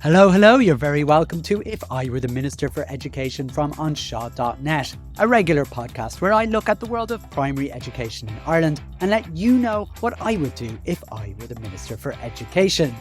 Hello, you're very welcome to If I Were the Minister for Education from onshaw.net, a regular podcast where I look at the world of primary education in Ireland and let you know what I would do if I were the Minister for Education.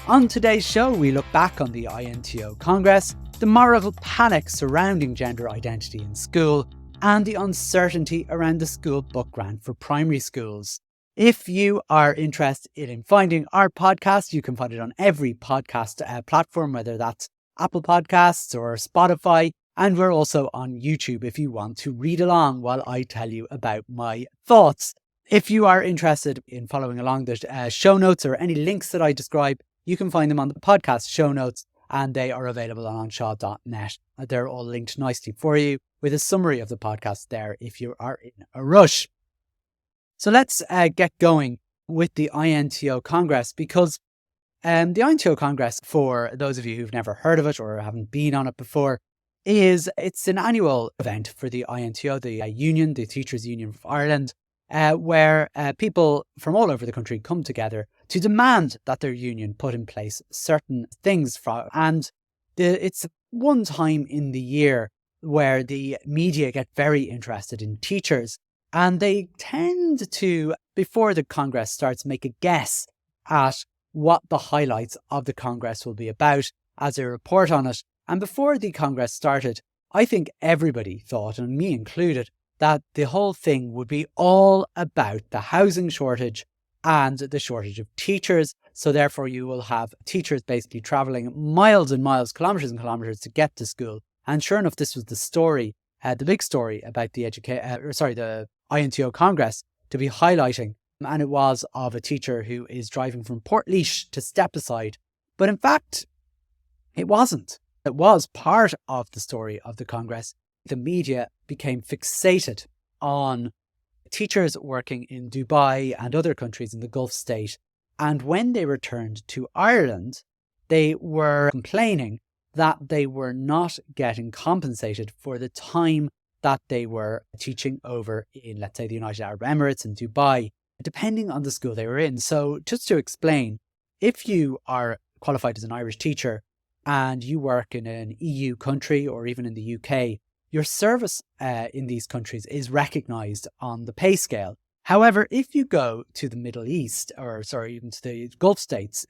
On today's show, we look back on the INTO Congress, the moral panic surrounding gender identity in school, and the uncertainty around the school book grant for primary schools. If you are interested in finding our podcast, you can find it on every podcast platform, whether that's Apple Podcasts or Spotify. And we're also on YouTube if you want to read along while I tell you about my thoughts. If you are interested in following along the show notes or any links that I describe, you can find them on the podcast show notes, and they are available on onshaw.net. They're all linked nicely for you with a summary of the podcast there if you are in a rush. So let's get going with the INTO Congress, because the INTO Congress, for those of you who've never heard of it or haven't been on it before, it's an annual event for the INTO, the union, the Teachers Union of Ireland, where people from all over the country come together to demand that their union put in place certain things. It's one time in the year where the media get very interested in teachers. And they tend to, before the Congress starts, make a guess at what the highlights of the Congress will be about as they report on it. And before the Congress started, I think everybody thought, and me included, that the whole thing would be all about the housing shortage and the shortage of teachers. So therefore you will have teachers basically travelling miles and miles, kilometres and kilometres to get to school. And sure enough, this was the story, the big story about the INTO Congress to be highlighting, and it was of a teacher who is driving from Portlaoise to Stepaside. But in fact, it wasn't. It was part of the story of the Congress. The media became fixated on teachers working in Dubai and other countries in the Gulf state. And when they returned to Ireland, they were complaining that they were not getting compensated for the time that they were teaching over in, let's say, the United Arab Emirates and Dubai, depending on the school they were in. So just to explain, if you are qualified as an Irish teacher and you work in an EU country or even in the UK, your service in these countries is recognised on the pay scale. However, if you go to the Middle East, even to the Gulf states,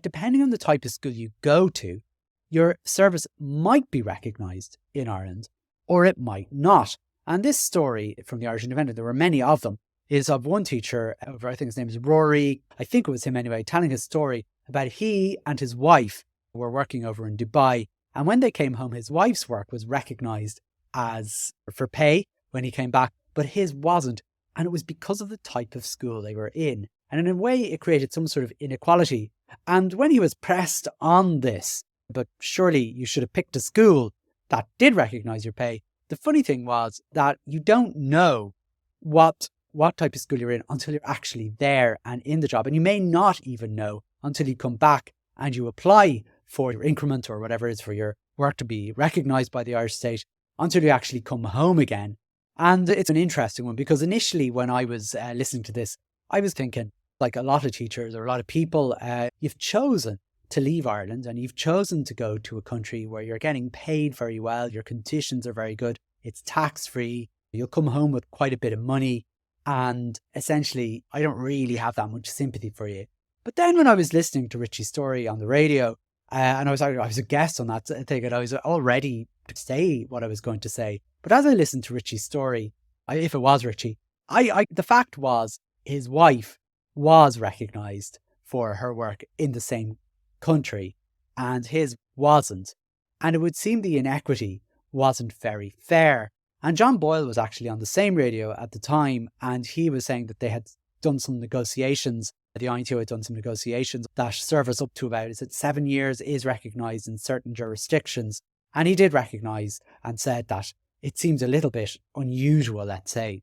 depending on the type of school you go to, your service might be recognised in Ireland, or it might not. And this story from the Irish Independent, there were many of them, is of one teacher, I think his name is Rory, I think it was him anyway, telling his story about he and his wife were working over in Dubai. And when they came home, his wife's work was recognised as for pay when he came back, but his wasn't. And it was because of the type of school they were in. And in a way, it created some sort of inequality. And when he was pressed on this, but surely you should have picked a school that did recognise your pay, the funny thing was that you don't know what type of school you're in until you're actually there and in the job. And you may not even know until you come back and you apply for your increment or whatever it is for your work to be recognised by the Irish state until you actually come home again. And it's an interesting one, because initially when I was listening to this, I was thinking, like a lot of teachers or a lot of people, you've chosen to leave Ireland and you've chosen to go to a country where you're getting paid very well, your conditions are very good, it's tax-free, you'll come home with quite a bit of money, and essentially I don't really have that much sympathy for you. But then when I was listening to Richie's story on the radio, and I was a guest on that thing, and I was all ready to say what I was going to say. But as I listened to Richie's story, if it was Richie, the fact was his wife was recognised for her work in the same country and his wasn't, and it would seem the inequity wasn't very fair. And John Boyle was actually on the same radio at the time, and he was saying that they had done some negotiations, the INTO had done some negotiations, that service up to about 7 years is recognised in certain jurisdictions. And he did recognise and said that it seems a little bit unusual, let's say,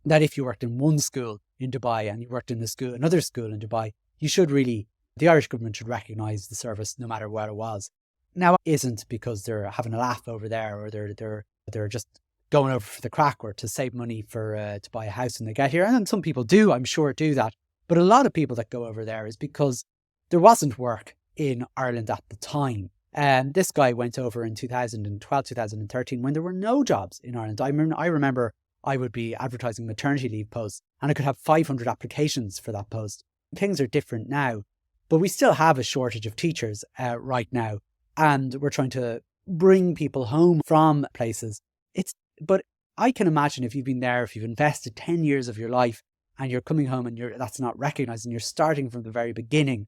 that if you worked in one school in Dubai and you worked in another school in Dubai, the Irish government should recognise the service no matter what it was. Now, it isn't because they're having a laugh over there, or they're just going over for the crack, or to save money for to buy a house when they get here. And some people do, I'm sure, do that. But a lot of people that go over there is because there wasn't work in Ireland at the time. And this guy went over in 2012, 2013, when there were no jobs in Ireland. I remember I would be advertising maternity leave posts and I could have 500 applications for that post. Things are different now, but we still have a shortage of teachers right now. And we're trying to bring people home from places. But I can imagine if you've been there, if you've invested 10 years of your life and you're coming home and that's not recognised and you're starting from the very beginning,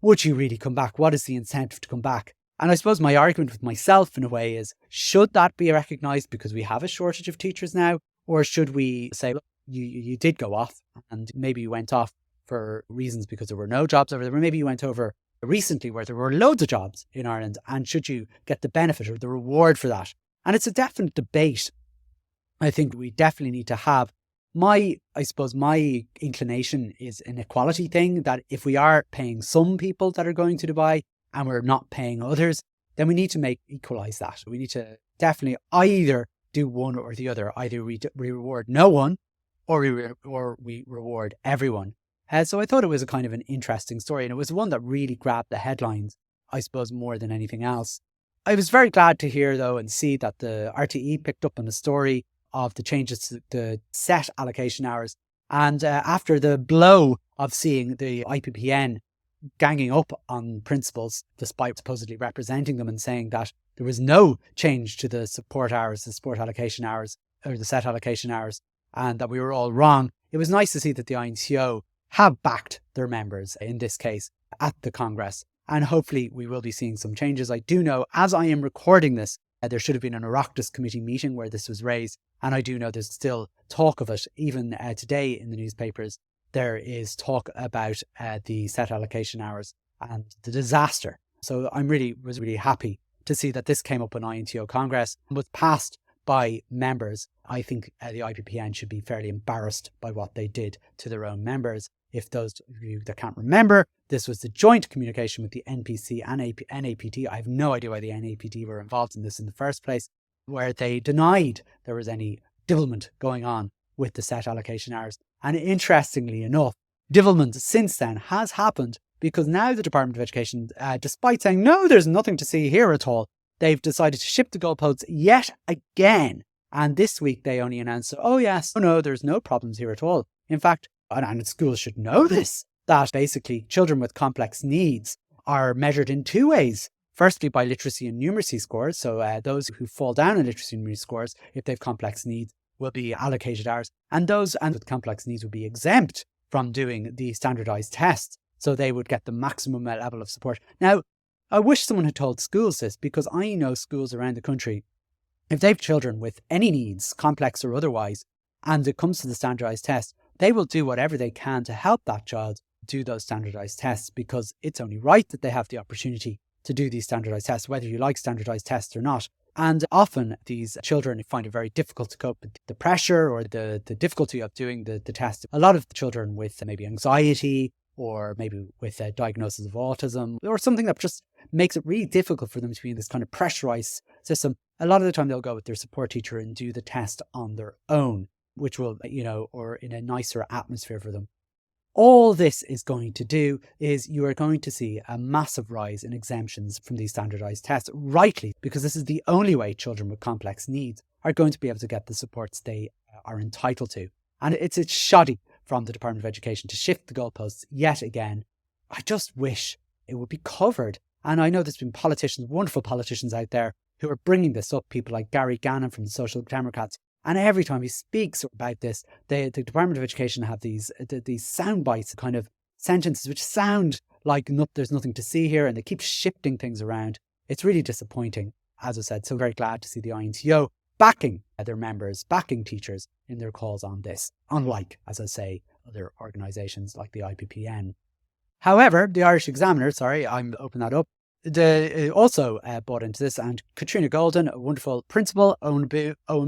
would you really come back? What is the incentive to come back? And I suppose my argument with myself in a way is, should that be recognised because we have a shortage of teachers now? Or should we say, look, you did go off and maybe you went off for reasons because there were no jobs over there, or maybe you went over recently where there were loads of jobs in Ireland, and should you get the benefit or the reward for that? And it's a definite debate. I think we definitely need to have. I suppose my inclination is an equality thing, that if we are paying some people that are going to Dubai and we're not paying others, then we need to equalise that. We need to definitely either do one or the other. Either we reward no one or we reward everyone. So I thought it was a kind of an interesting story, and it was one that really grabbed the headlines, I suppose, more than anything else. I was very glad to hear, though, and see that the RTE picked up on the story of the changes to the set allocation hours. And after the blow of seeing the IPPN ganging up on principals, despite supposedly representing them and saying that there was no change to the support hours, the support allocation hours, or the set allocation hours, and that we were all wrong, it was nice to see that the INTO have backed their members, in this case, at the Congress. And hopefully we will be seeing some changes. I do know, as I am recording this, there should have been an Oireachtas committee meeting where this was raised. And I do know there's still talk of it. Even today in the newspapers, there is talk about the set allocation hours and the disaster. So I was really happy to see that this came up in INTO Congress and was passed by members. I think the IPPN should be fairly embarrassed by what they did to their own members. If those of you that can't remember, this was the joint communication with the NPC and NAPT. I have no idea why the NAPT were involved in this in the first place, where they denied there was any devilment going on with the set allocation hours. And interestingly enough, devilment since then has happened, because now the Department of Education, despite saying, no, there's nothing to see here at all, they've decided to shift the goalposts yet again. And this week they only announced, oh yes, no, there's no problems here at all. In fact, and schools should know this, that basically children with complex needs are measured in two ways. Firstly, by literacy and numeracy scores. So those who fall down in literacy and numeracy scores, if they have complex needs, will be allocated hours. And those with complex needs would be exempt from doing the standardised tests. So they would get the maximum level of support. Now, I wish someone had told schools this, because I know schools around the country, if they have children with any needs, complex or otherwise, and it comes to the standardised test, they will do whatever they can to help that child do those standardised tests, because it's only right that they have the opportunity to do these standardised tests, whether you like standardised tests or not. And often these children find it very difficult to cope with the pressure or the difficulty of doing the test. A lot of the children with maybe anxiety, or maybe with a diagnosis of autism, or something that just makes it really difficult for them to be in this kind of pressurized system, a lot of the time they'll go with their support teacher and do the test on their own, which will, or in a nicer atmosphere for them. All this is going to do is you are going to see a massive rise in exemptions from these standardised tests, rightly, because this is the only way children with complex needs are going to be able to get the supports they are entitled to. And it's shoddy from the Department of Education to shift the goalposts yet again. I just wish it would be covered. And I know there's been politicians, wonderful politicians out there, who are bringing this up, people like Gary Gannon from the Social Democrats. And every time he speaks about this, the Department of Education have these sound bites, kind of sentences which sound like there's nothing to see here, and they keep shifting things around. It's really disappointing, as I said. So very glad to see the INTO backing their members, backing teachers in their calls on this, unlike, as I say, other organisations like the IPPN. However, the Irish Examiner, I'm opening that up, they also bought into this, and Katrina Golden, a wonderful principal, Owen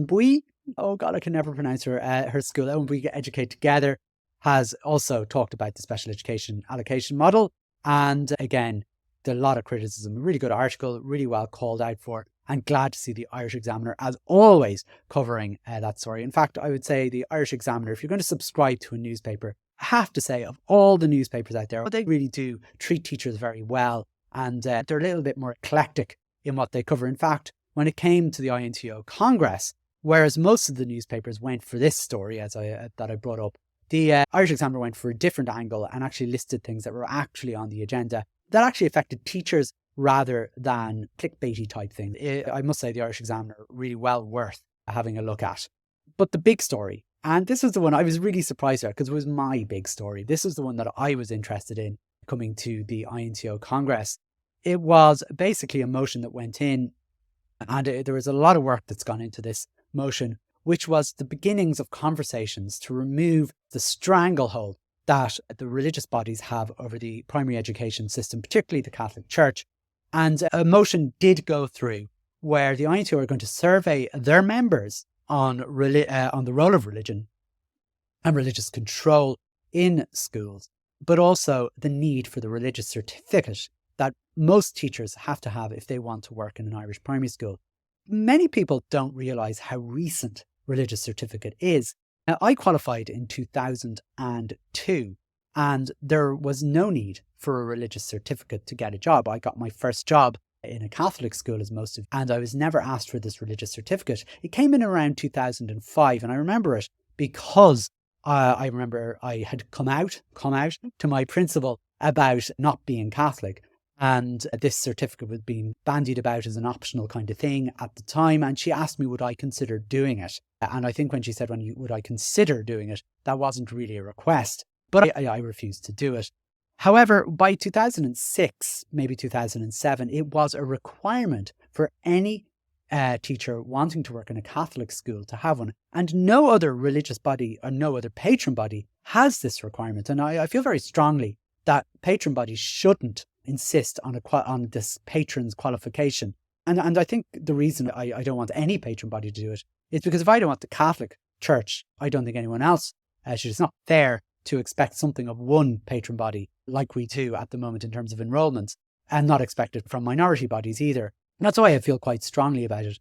Bui, oh God, I can never pronounce her school, Owen Bui Educate Together, has also talked about the special education allocation model. And again, a lot of criticism, a really good article, really well called out for, and glad to see the Irish Examiner, as always, covering that story. In fact, I would say the Irish Examiner, if you're going to subscribe to a newspaper, I have to say, of all the newspapers out there, they really do treat teachers very well, and they're a little bit more eclectic in what they cover. In fact, when it came to the INTO Congress, whereas most of the newspapers went for this story that I brought up, the Irish Examiner went for a different angle and actually listed things that were actually on the agenda that actually affected teachers rather than clickbaity type things. I must say the Irish Examiner really well worth having a look at. But the big story, and this was the one I was really surprised at because it was my big story. This was the one that I was interested in coming to the INTO Congress. It was basically a motion that went in, and there was a lot of work that's gone into this motion, which was the beginnings of conversations to remove the stranglehold that the religious bodies have over the primary education system, particularly the Catholic Church. And a motion did go through where the INTO are going to survey their members on the role of religion and religious control in schools, but also the need for the religious certificate that most teachers have to have if they want to work in an Irish primary school. Many people don't realise how recent religious certificate is. Now, I qualified in 2002, and there was no need for a religious certificate to get a job. I got my first job in a Catholic school, and I was never asked for this religious certificate. It came in around 2005, and I remember it because I remember I had come out to my principal about not being Catholic. And this certificate was being bandied about as an optional kind of thing at the time. And she asked me, would I consider doing it? And I think when she said, would I consider doing it, that wasn't really a request. But I refused to do it. However, by 2006, maybe 2007, it was a requirement for any teacher wanting to work in a Catholic school to have one. And no other religious body or no other patron body has this requirement. And I feel very strongly that patron bodies shouldn't insist on this patron's qualification. And I think the reason I don't want any patron body to do it is because if I don't want the Catholic Church, I don't think anyone else should. It's not fair to expect something of one patron body like we do at the moment in terms of enrolments, and not expect it from minority bodies either. And that's why I feel quite strongly about it.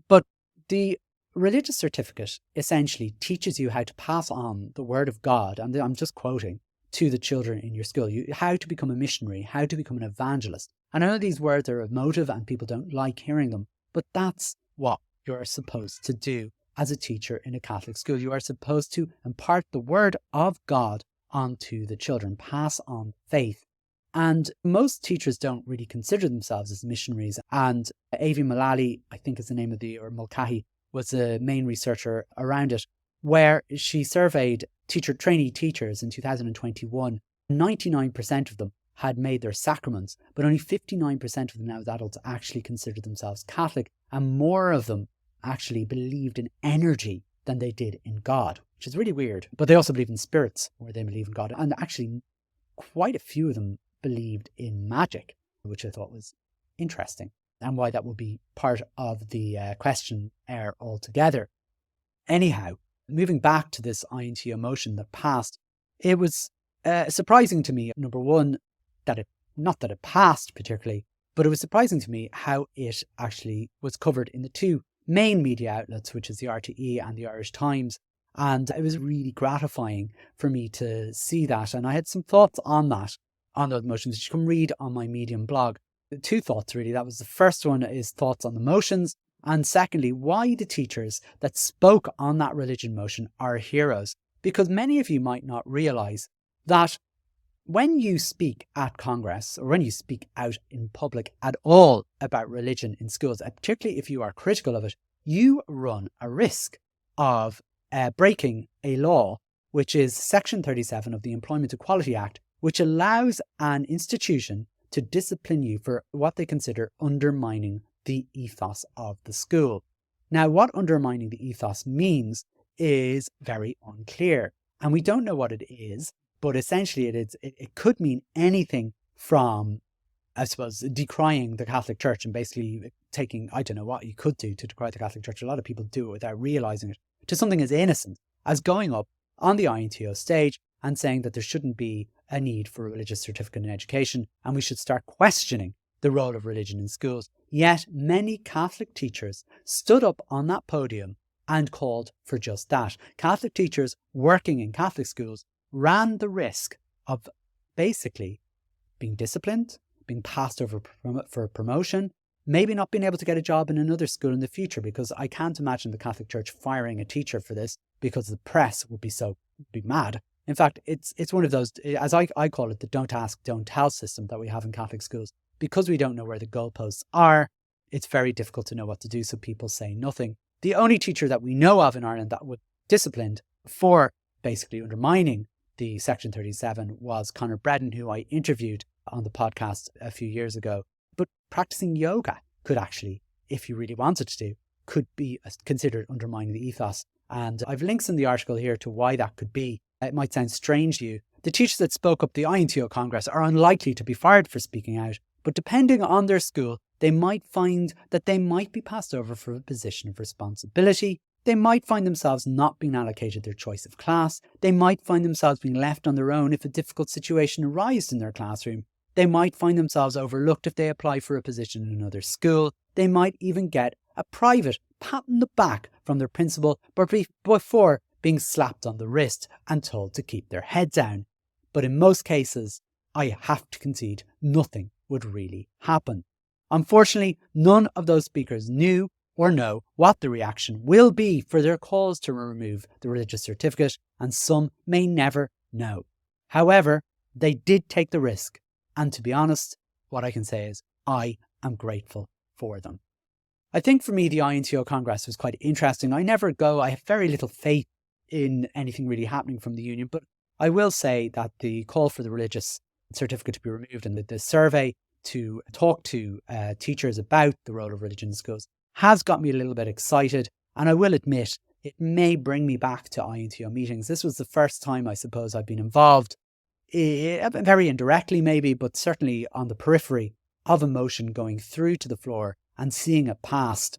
But the religious certificate essentially teaches you how to pass on the word of God, and I'm just quoting, to the children in your school. How to become a missionary, how to become an evangelist. And I know these words are emotive and people don't like hearing them, but that's what you're supposed to do as a teacher in a Catholic school. You are supposed to impart the word of God onto the children, pass on faith. And most teachers don't really consider themselves as missionaries. And Avi Mullally, I think is the name of or Mulcahy, was the main researcher around it, where she surveyed trainee teachers in 2021. 99% of them had made their sacraments, but only 59% of them now as adults actually considered themselves Catholic, and more of them actually believed in energy than they did in God, which is really weird. But they also believe in spirits, or they believe in God, and actually quite a few of them believed in magic, which I thought was interesting, and why that would be part of the questionnaire altogether. Anyhow, moving back to this INTO motion that passed, it was surprising to me, number one, not that it passed particularly, but it was surprising to me how it actually was covered in the two main media outlets, which is the RTE and the Irish Times. And it was really gratifying for me to see that. And I had some thoughts on those motions, which you can read on my Medium blog. The two thoughts, really. That was the first one, is thoughts on the motions. And secondly, why the teachers that spoke on that religion motion are heroes. Because many of you might not realise that when you speak at Congress, or when you speak out in public at all about religion in schools, particularly if you are critical of it, you run a risk of breaking a law, which is Section 37 of the Employment Equality Act, which allows an institution to discipline you for what they consider undermining the ethos of the school. Now, what undermining the ethos means is very unclear, and we don't know what it is, but essentially it could mean anything from, I suppose, decrying the Catholic Church and basically taking, I don't know what you could do to decry the Catholic Church. A lot of people do it without realising it, to something as innocent as going up on the INTO stage and saying that there shouldn't be a need for a religious certificate in education, and we should start questioning the role of religion in schools. Yet many Catholic teachers stood up on that podium and called for just that. Catholic teachers working in Catholic schools ran the risk of basically being disciplined, being passed over for promotion, maybe not being able to get a job in another school in the future, because I can't imagine the Catholic Church firing a teacher for this, because the press would be mad. In fact, it's one of those, as I call it, the don't ask, don't tell system that we have in Catholic schools. Because we don't know where the goalposts are, it's very difficult to know what to do, so people say nothing. The only teacher that we know of in Ireland that was disciplined for basically undermining the Section 37 was Conor Bredon, who I interviewed on the podcast a few years ago. But practicing yoga could actually, if you really wanted to, could be considered undermining the ethos. And I've links in the article here to why that could be. It might sound strange to you. The teachers that spoke up the INTO Congress are unlikely to be fired for speaking out, but depending on their school, they might find that they might be passed over for a position of responsibility. They might find themselves not being allocated their choice of class. They might find themselves being left on their own if a difficult situation arises in their classroom. They might find themselves overlooked if they apply for a position in another school. They might even get a private pat on the back from their principal before being slapped on the wrist and told to keep their head down. But in most cases, I have to concede nothing would really happen. Unfortunately, none of those speakers knew or know what the reaction will be for their calls to remove the religious certificate, and some may never know. However, they did take the risk, and to be honest, what I can say is I am grateful for them. I think for me, the INTO Congress was quite interesting. I never go, I have very little faith in anything really happening from the union, but I will say that the call for the religious certificate to be removed and the survey to talk to teachers about the role of religion in schools has got me a little bit excited. And I will admit, it may bring me back to INTO meetings. This was the first time, I suppose, I've been involved, very indirectly maybe, but certainly on the periphery of a motion going through to the floor and seeing it passed.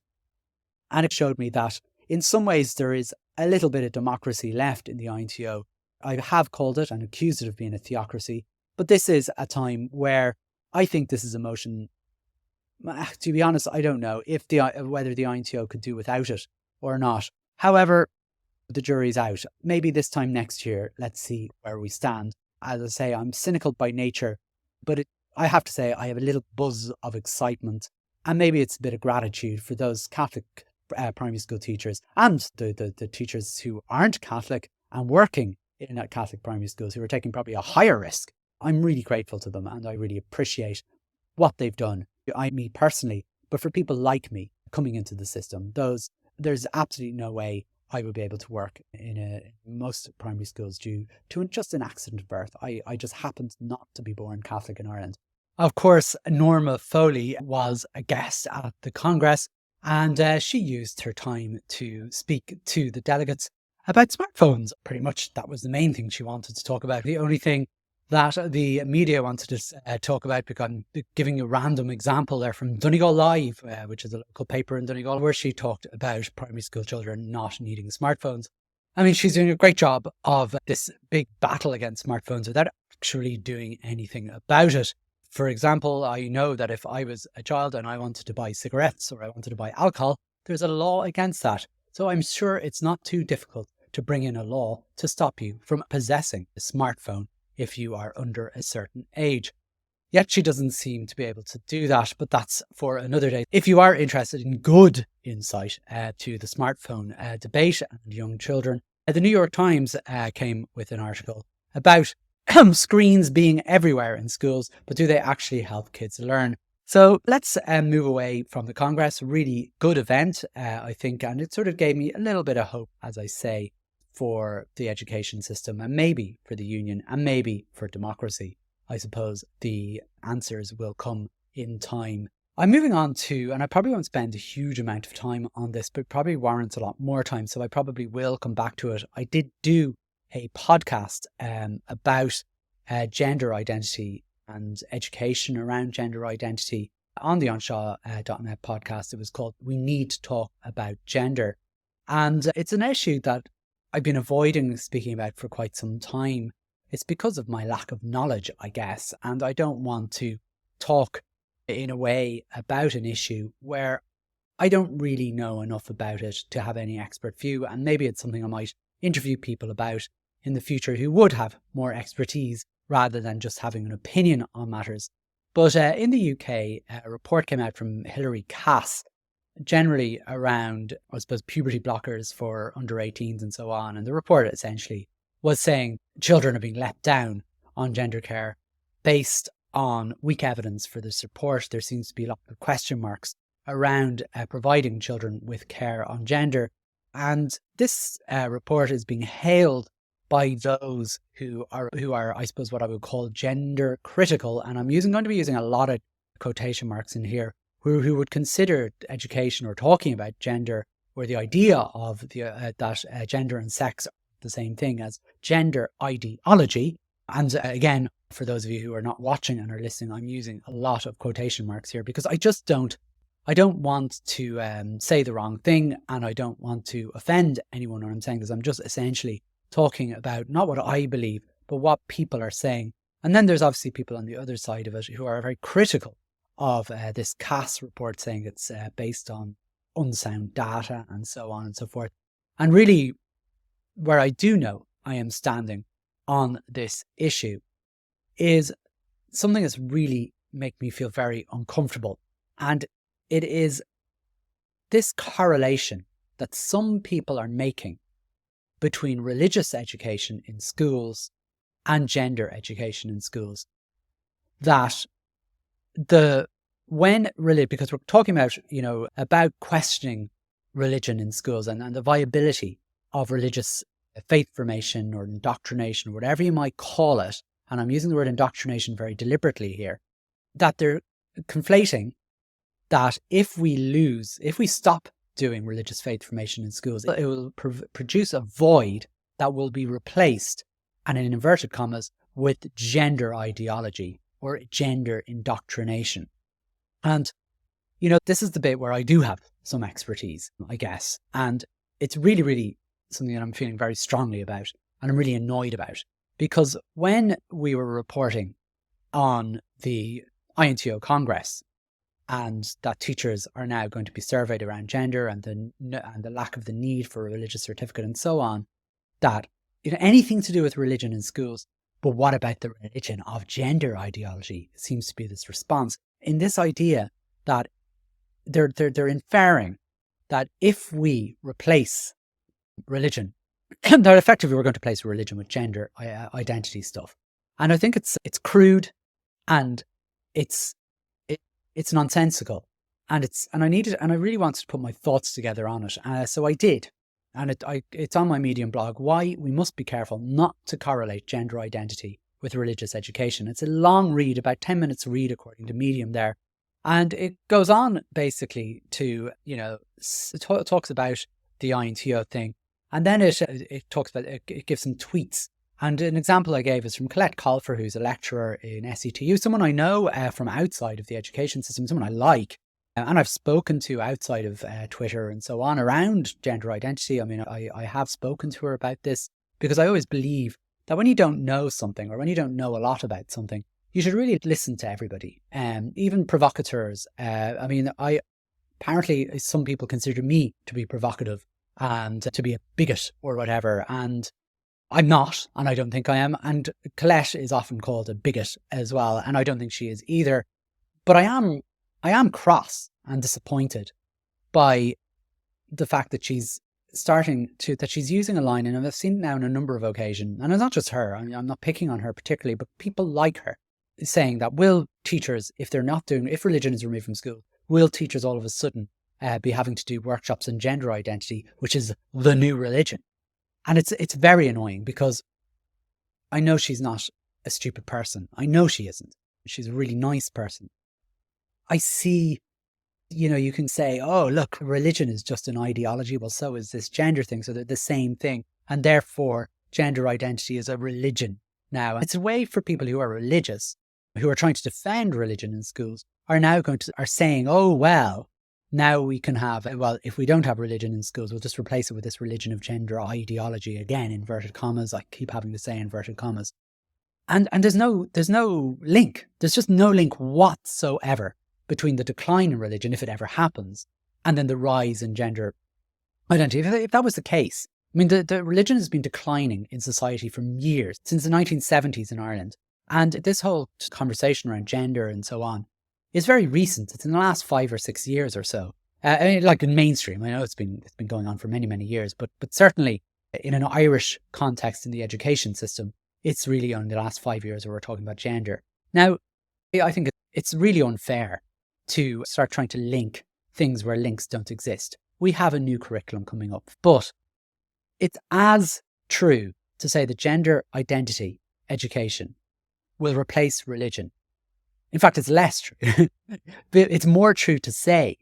And it showed me that in some ways there is a little bit of democracy left in the INTO. I have called it and accused it of being a theocracy, but this is a time where I think this is a motion. To be honest, I don't know whether the INTO could do without it or not. However, the jury's out. Maybe this time next year, let's see where we stand. As I say, I'm cynical by nature, but I have to say I have a little buzz of excitement, and maybe it's a bit of gratitude for those Catholic primary school teachers and the teachers who aren't Catholic and working in Catholic primary schools who are taking probably a higher risk. I'm really grateful to them, and I really appreciate what they've done. Me personally, but for people like me coming into the system, there's absolutely no way I would be able to work in most primary schools due to just an accident of birth. I just happened not to be born Catholic in Ireland. Of course, Norma Foley was a guest at the Congress, and she used her time to speak to the delegates about smartphones. Pretty much that was the main thing she wanted to talk about. The only thing that the media wanted to talk about, because I'm giving you a random example there from Donegal Live, which is a local paper in Donegal, where she talked about primary school children not needing smartphones. I mean, she's doing a great job of this big battle against smartphones without actually doing anything about it. For example, I know that if I was a child and I wanted to buy cigarettes or I wanted to buy alcohol, there's a law against that. So I'm sure it's not too difficult to bring in a law to stop you from possessing a smartphone if you are under a certain age. Yet she doesn't seem to be able to do that, but that's for another day. If you are interested in good insight to the smartphone debate and young children, the New York Times came with an article about screens being everywhere in schools, but do they actually help kids learn? So let's move away from the Congress. Really good event, I think, and it sort of gave me a little bit of hope, as I say, for the education system and maybe for the union and maybe for democracy. I suppose the answers will come in time. I'm moving on to, and I probably won't spend a huge amount of time on this, but probably warrants a lot more time, so I probably will come back to it. I did do a podcast about gender identity and education around gender identity on the Unshaw.net podcast. It was called We Need to Talk About Gender. And it's an issue that I've been avoiding speaking about for quite some time. It's because of my lack of knowledge, I guess, and I don't want to talk in a way about an issue where I don't really know enough about it to have any expert view, and maybe it's something I might interview people about in the future who would have more expertise rather than just having an opinion on matters. But in the UK, a report came out from Hilary Cass, generally around, I suppose, puberty blockers for under 18s and so on. And the report essentially was saying children are being let down on gender care based on weak evidence for this report. There seems to be a lot of question marks around providing children with care on gender. And this report is being hailed by those who are, I suppose, what I would call gender critical. And I'm going to be using a lot of quotation marks in here, who would consider education or talking about gender, or the idea of that gender and sex are the same thing, as gender ideology. And again, for those of you who are not watching and are listening, I'm using a lot of quotation marks here because I don't want to say the wrong thing, and I don't want to offend anyone when I'm saying this. I'm just essentially talking about not what I believe, but what people are saying. And then there's obviously people on the other side of it who are very critical of this Cass report, saying it's based on unsound data and so on and so forth. And really, where I do know I am standing on this issue is something that's really make me feel very uncomfortable. And it is this correlation that some people are making between religious education in schools and gender education in schools. That because we're talking about questioning religion in schools and the viability of religious faith formation or indoctrination, whatever you might call it, and I'm using the word indoctrination very deliberately here, that they're conflating that if we stop doing religious faith formation in schools, it will produce a void that will be replaced, and in inverted commas, with gender ideology or gender indoctrination. And, this is the bit where I do have some expertise, I guess. And it's really, really something that I'm feeling very strongly about, and I'm really annoyed about. Because when we were reporting on the INTO Congress, and that teachers are now going to be surveyed around gender and the lack of the need for a religious certificate and so on, that anything to do with religion in schools, but what about the religion of gender ideology? It seems to be this response in this idea that they're inferring that if we replace religion, that effectively we're going to place religion with gender identity stuff. And I think it's crude, and it's nonsensical, and I really wanted to put my thoughts together on it. So I did. And it's on my Medium blog, why we must be careful not to correlate gender identity with religious education. It's a long read, about 10 minutes read according to Medium there. And it goes on basically to, it talks about the INTO thing. And then it talks about, it gives some tweets. And an example I gave is from Colette Colfer, who's a lecturer in SETU, someone I know from outside of the education system, someone I like. And I've spoken to outside of Twitter and so on around gender identity. I mean, I have spoken to her about this because I always believe that when you don't know something, or when you don't know a lot about something, you should really listen to everybody, even provocateurs. Apparently some people consider me to be provocative and to be a bigot or whatever. And I'm not, and I don't think I am. And Colette is often called a bigot as well, and I don't think she is either. But I am cross and disappointed by the fact that she's using a line, and I've seen it now on a number of occasions, and it's not just her, I'm not picking on her particularly, but people like her, saying that will teachers, if religion is removed from school, will teachers all of a sudden be having to do workshops on gender identity, which is the new religion? And it's very annoying, because I know she's not a stupid person. I know she isn't. She's a really nice person. I see, you can say, oh, look, religion is just an ideology. Well, so is this gender thing. So they're the same thing. And therefore, gender identity is a religion now. It's a way for people who are religious, who are trying to defend religion in schools, are saying, oh, well, now we can have, if we don't have religion in schools, we'll just replace it with this religion of gender ideology. Again, inverted commas. I keep having to say inverted commas. And there's no link. There's just no link whatsoever between the decline in religion, if it ever happens, and then the rise in gender identity. If that was the case, I mean, the religion has been declining in society for years, since the 1970s in Ireland. And this whole conversation around gender and so on is very recent. It's in the last 5 or 6 years or so. I mean, like in mainstream, I know it's been going on for many, many years, but certainly in an Irish context in the education system, it's really only the last 5 years where we're talking about gender. Now, I think it's really unfair to start trying to link things where links don't exist. We have a new curriculum coming up, but it's as true to say that gender identity education will replace religion. In fact, it's less true. It's more true to say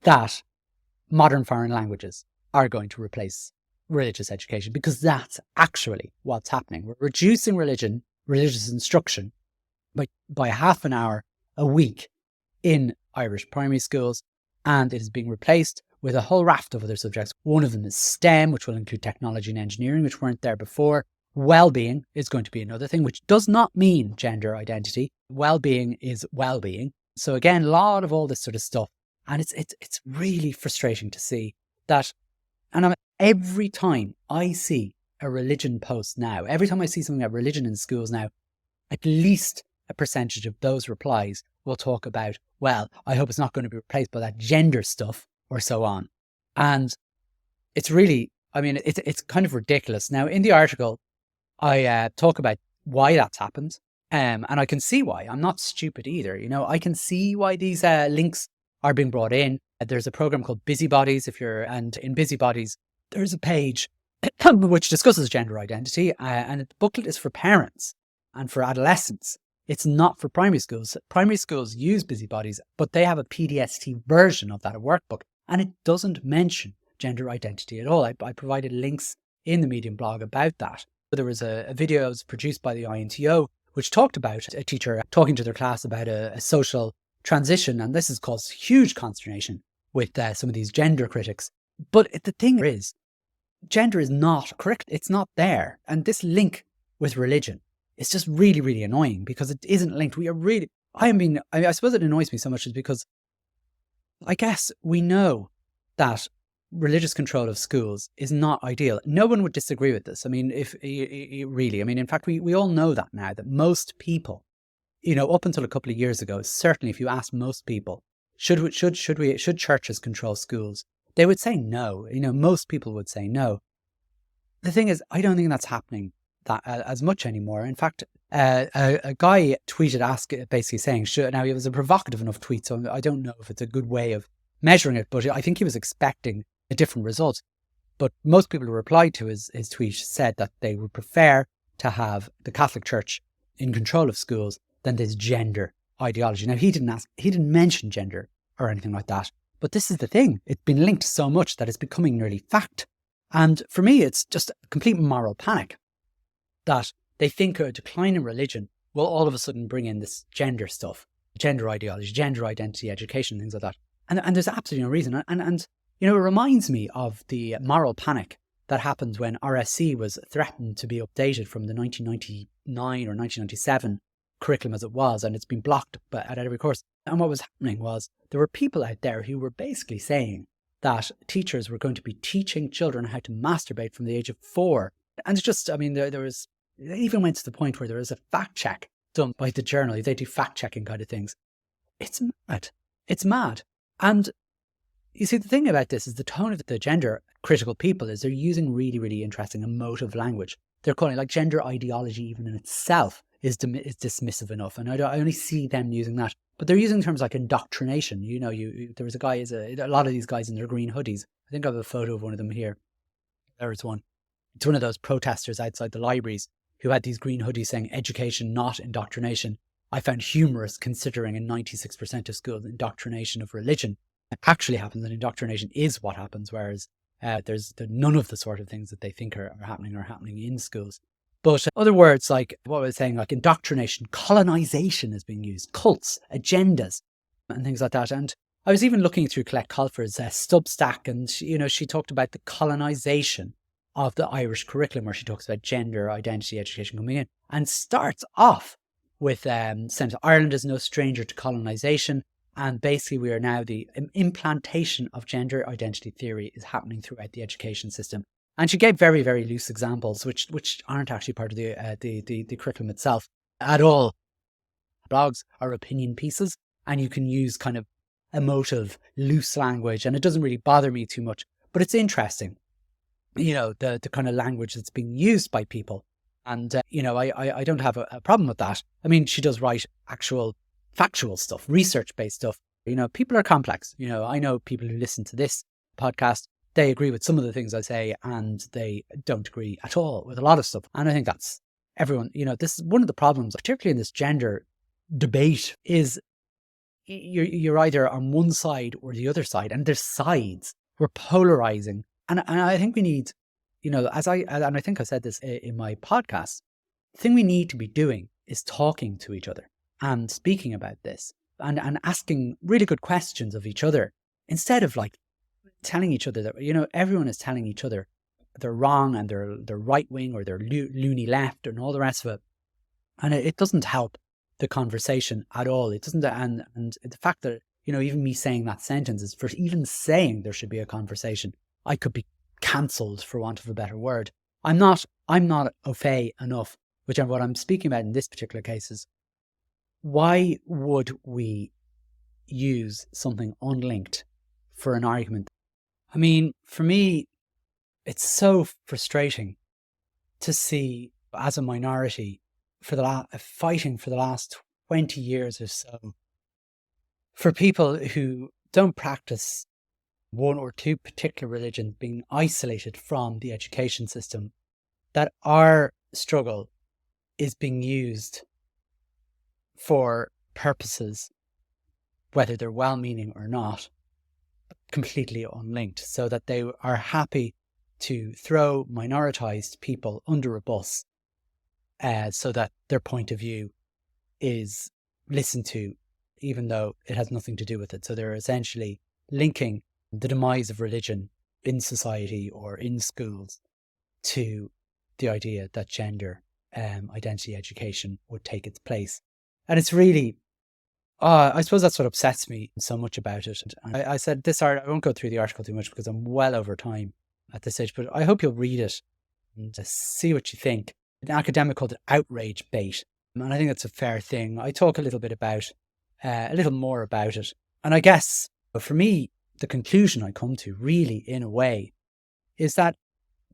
that modern foreign languages are going to replace religious education, because that's actually what's happening. We're reducing religious instruction by half an hour a week in Irish primary schools, and it is being replaced with a whole raft of other subjects. One of them is STEM, which will include technology and engineering, which weren't there before. Well-being is going to be another thing, which does not mean gender identity. Well-being is well-being. So again, a lot of all this sort of stuff. And it's really frustrating to see that. And every time I see a religion post now, every time I see something about religion in schools now, at least a percentage of those replies will talk about, well, I hope it's not going to be replaced by that gender stuff or so on. And it's really, I mean, it's kind of ridiculous. Now, in the article, I talk about why that's happened. And I can see why. I'm not stupid either. You know, I can see why these links are being brought in. There's a program called Busybodies. And in Busybodies, there's a page which discusses gender identity. And the booklet is for parents and for adolescents. It's not for primary schools. Primary schools use Busybodies, but they have a PDST version of that, a workbook. And it doesn't mention gender identity at all. I provided links in the Medium blog about that. There was a video that was produced by the INTO, which talked about a teacher talking to their class about a social transition. And this has caused huge consternation with some of these gender critics. But the thing is, gender is not correct. It's not there. And this link with religion is just really, really annoying because it isn't linked. I suppose it annoys me so much is because I guess we know that religious control of schools is not ideal. No one would disagree with this. I mean, in fact, we all know that now, that most people, you know, up until a couple of years ago, certainly if you ask most people, should churches control schools? They would say no. You know, most people would say no. The thing is, I don't think that's happening that as much anymore. In fact, a guy tweeted basically saying, now it was a provocative enough tweet, so I don't know if it's a good way of measuring it, but I think he was expecting a different result. But most people who replied to his tweet said that they would prefer to have the Catholic Church in control of schools than this gender ideology. Now, he didn't mention gender or anything like that. But this is the thing. It's been linked so much that it's becoming nearly fact. And for me, it's just a complete moral panic that they think a decline in religion will all of a sudden bring in this gender stuff, gender ideology, gender identity education, things like that. And there's absolutely no reason. And you know, it reminds me of the moral panic that happened when RSC was threatened to be updated from the 1999 or 1997 curriculum as it was, and it's been blocked at every course. And what was happening was there were people out there who were basically saying that teachers were going to be teaching children how to masturbate from the age of 4. And it's just, I mean, they even went to the point where there was a fact check done by the journal. They do fact checking kind of things. It's mad. It's mad. And you see, the thing about this is the tone of the gender critical people is they're using really, really interesting emotive language. They're calling it like gender ideology even in itself is dismissive enough. And I only see them using that. But they're using terms like indoctrination. You know, there was a guy, a lot of these guys in their green hoodies. I think I have a photo of one of them here. There's one. It's one of those protesters outside the libraries who had these green hoodies saying education, not indoctrination. I found humorous considering in 96% of schools indoctrination of religion actually happens, and indoctrination is what happens, whereas there's none of the sort of things that they think are happening in schools. But other words like what I was saying, like indoctrination, colonization is being used, cults, agendas, and things like that. And I was even looking through Colette Colfer's Substack, and she talked about the colonization of the Irish curriculum, where she talks about gender identity education coming in, and starts off with saying Ireland is no stranger to colonization, and basically we are now the implantation of gender identity theory is happening throughout the education system. And she gave very, very loose examples, which aren't actually part of the curriculum itself at all. Blogs are opinion pieces, and you can use kind of emotive, loose language, and it doesn't really bother me too much. But it's interesting, the kind of language that's being used by people. And, I don't have a problem with that. I mean, she does write actual factual stuff, research-based stuff. People are complex. I know people who listen to this podcast, they agree with some of the things I say, and they don't agree at all with a lot of stuff. And I think that's everyone, this is one of the problems, particularly in this gender debate, is you're either on one side or the other side, and there's sides. We're polarizing. And I think we need, and I think I said this in my podcast, the thing we need to be doing is talking to each other and speaking about this and asking really good questions of each other, instead of like telling each other that, everyone is telling each other they're wrong and they're right wing or they're loony left and all the rest of it. And it doesn't help the conversation at all. It doesn't. And the fact that, even me saying that sentence is, for even saying there should be a conversation, I could be cancelled, for want of a better word. I'm not au fait enough, which what I'm speaking about in this particular case is, why would we use something unlinked for an argument? I mean, for me, it's so frustrating to see, as a minority, fighting for the last 20 years or so, for people who don't practice one or two particular religions being isolated from the education system, that our struggle is being used for purposes, whether they're well-meaning or not, completely unlinked, so that they are happy to throw minoritized people under a bus so that their point of view is listened to, even though it has nothing to do with it. So they're essentially linking the demise of religion in society or in schools to the idea that gender identity education would take its place. And it's really, I suppose that's what upsets me so much about it. And I said this art, I won't go through the article too much because I'm well over time at this stage, but I hope you'll read it and see what you think. An academic called it outrage bait. And I think that's a fair thing. I talk a little more about it. And I guess for me, the conclusion I come to really, in a way, is that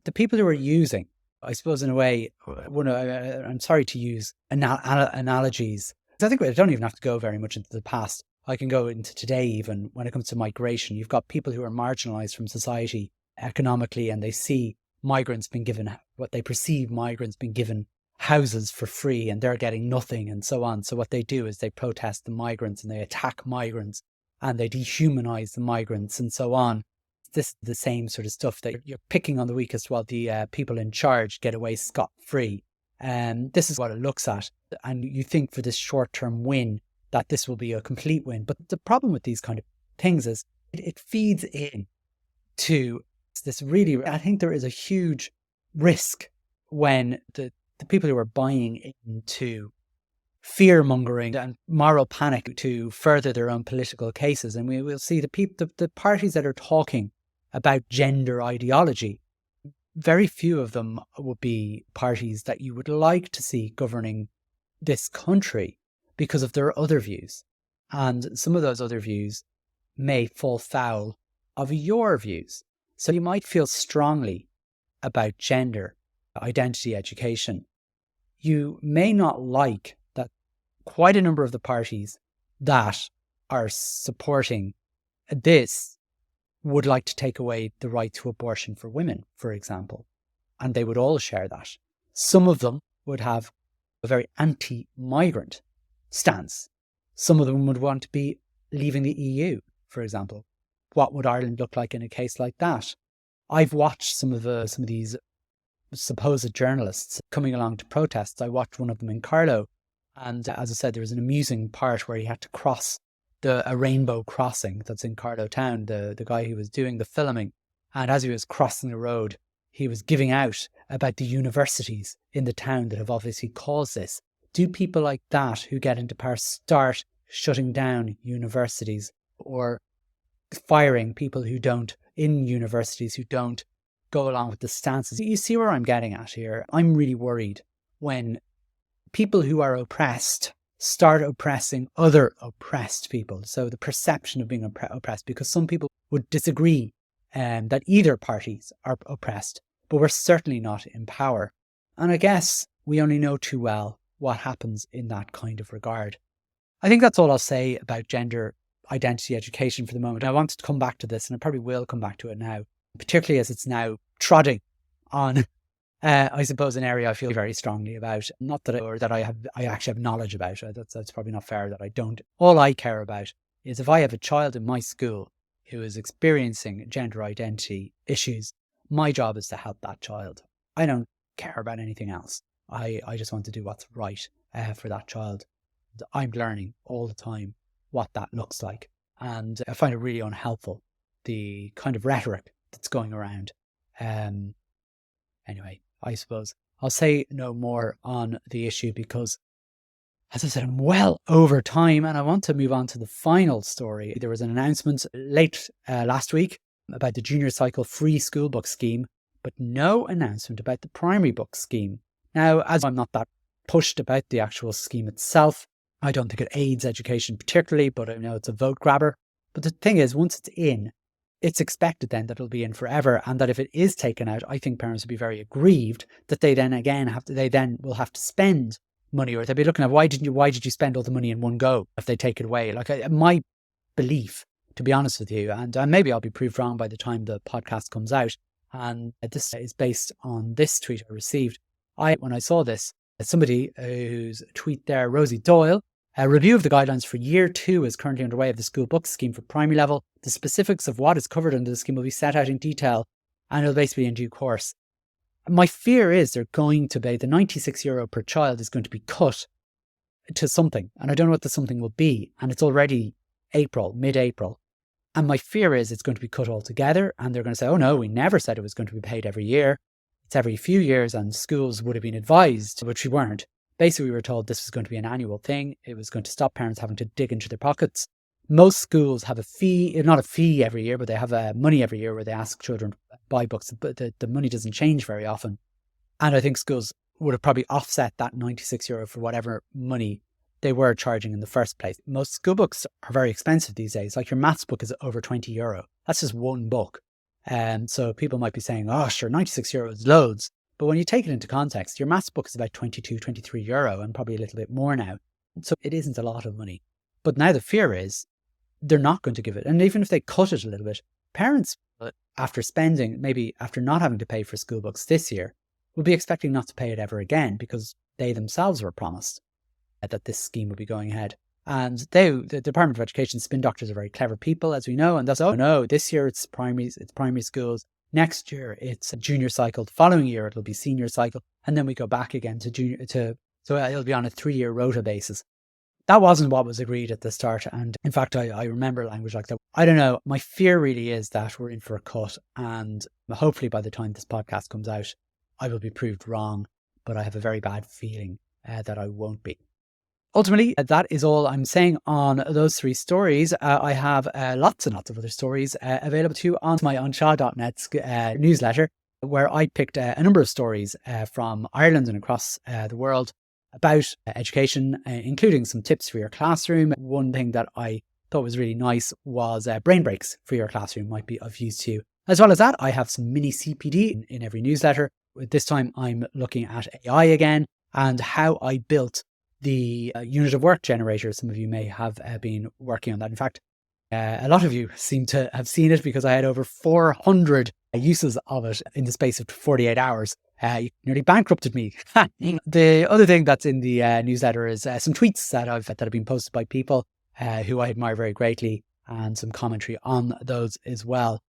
the people who are using, I suppose in a way, I'm sorry to use analogies. I think I don't even have to go very much into the past. I can go into today even when it comes to migration. You've got people who are marginalized from society economically, and they see migrants being given, what they perceive migrants being given houses for free, and they're getting nothing and so on. So what they do is they protest the migrants and they attack migrants and they dehumanize the migrants and so on. This is the same sort of stuff, that you're picking on the weakest while the people in charge get away scot-free. This is what it looks at. And you think for this short-term win that this will be a complete win. But the problem with these kind of things is it feeds in to this really, I think there is a huge risk when the people who are buying into fear-mongering and moral panic to further their own political cases. And we will see the parties that are talking about gender ideology, very few of them would be parties that you would like to see governing this country because of their other views. And some of those other views may fall foul of your views. So you might feel strongly about gender identity education. You may not like that quite a number of the parties that are supporting this would like to take away the right to abortion for women, for example. And they would all share that. Some of them would have a very anti-migrant stance. Some of them would want to be leaving the EU, for example. What would Ireland look like in a case like that? I've watched some of these supposed journalists coming along to protests. I watched one of them in Carlow, and as I said, there was an amusing part where he had to cross a rainbow crossing that's in Carlow town, the guy who was doing the filming. And as he was crossing the road, he was giving out about the universities in the town that have obviously caused this. Do people like that who get into power start shutting down universities or firing people in universities who don't go along with the stances. You see where I'm getting at here? I'm really worried when people who are oppressed start oppressing other oppressed people. So the perception of being oppressed, because some people would disagree that either parties are oppressed, but we're certainly not in power. And I guess we only know too well what happens in that kind of regard. I think that's all I'll say about gender identity education for the moment. I wanted to come back to this, and I probably will come back to it now, particularly as it's now trotting on, I suppose, an area I feel very strongly about. Not that I actually have knowledge about it. That's probably not fair that I don't. All I care about is if I have a child in my school who is experiencing gender identity issues, my job is to help that child. I don't care about anything else. I just want to do what's right for that child. I'm learning all the time what that looks like. And I find it really unhelpful, the kind of rhetoric that's going around. Anyway, I suppose I'll say no more on the issue because, as I said, I'm well over time and I want to move on to the final story. There was an announcement late last week about the junior cycle free school book scheme, but no announcement about the primary book scheme. Now, as I'm not that pushed about the actual scheme itself, I don't think it aids education particularly, but I know it's a vote grabber. But the thing is, once it's in, it's expected then that it'll be in forever, and that if it is taken out, I think parents will be very aggrieved that they then will have to spend money, or they'll be looking at why did you spend all the money in one go if they take it away? Like my belief, to be honest with you, and maybe I'll be proved wrong by the time the podcast comes out, and this is based on this tweet I received. When I saw this, somebody whose tweet there, Rosie Doyle, a review of the guidelines for year 2 is currently underway of the school book scheme for primary level. The specifics of what is covered under the scheme will be set out in detail and it'll basically be in due course. My fear is they're going to be, the €96 per child is going to be cut to something, and I don't know what the something will be, and it's already mid-April. And my fear is it's going to be cut altogether, and they're going to say, oh no, we never said it was going to be paid every year. It's every few years, and schools would have been advised, which we weren't. Basically, we were told this was going to be an annual thing. It was going to stop parents having to dig into their pockets. Most schools have a fee, not a fee every year, but they have money every year where they ask children to buy books. But the money doesn't change very often. And I think schools would have probably offset that €96 for whatever money they were charging in the first place. Most school books are very expensive these days. Like your maths book is over €20. That's just one book. So people might be saying, oh, sure, €96 is loads. But when you take it into context, your maths book is about €22, €23 and probably a little bit more now. So it isn't a lot of money. But now the fear is they're not going to give it. And even if they cut it a little bit, parents, after spending, maybe after not having to pay for school books this year, will be expecting not to pay it ever again because they themselves were promised that this scheme would be going ahead. And the Department of Education spin doctors are very clever people, as we know. And that's, oh no, this year it's primary schools. Next year it's a junior cycle. The following year it'll be senior cycle. And then we go back again so it'll be on a 3-year rota basis. That wasn't what was agreed at the start. And in fact, I remember language like that. I don't know. My fear really is that we're in for a cut. And hopefully by the time this podcast comes out, I will be proved wrong. But I have a very bad feeling that I won't be. Ultimately, that is all I'm saying on those 3 stories. I have lots and lots of other stories available to you on my unshaw.net newsletter, where I picked a number of stories from Ireland and across the world about education, including some tips for your classroom. One thing that I thought was really nice was brain breaks for your classroom might be of use to you. As well as that, I have some mini CPD in every newsletter. This time I'm looking at AI again and how I built the unit of work generator. Some of you may have been working on that. In fact, a lot of you seem to have seen it because I had over 400 uses of it in the space of 48 hours. You nearly bankrupted me. The other thing that's in the newsletter is some tweets that have been posted by people who I admire very greatly, and some commentary on those as well.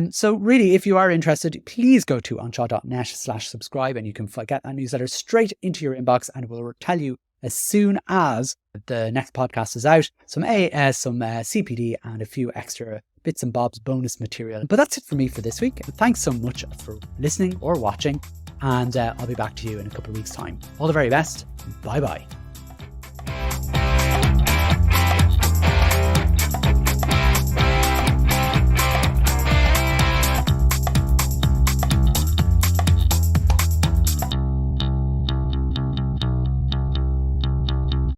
So really, if you are interested, please go to unshaw.net/subscribe and you can get that newsletter straight into your inbox, and it will tell you as soon as the next podcast is out, some CPD and a few extra bits and bobs bonus material. But that's it for me for this week. Thanks so much for listening or watching, and I'll be back to you in a couple of weeks' time. All the very best. Bye bye.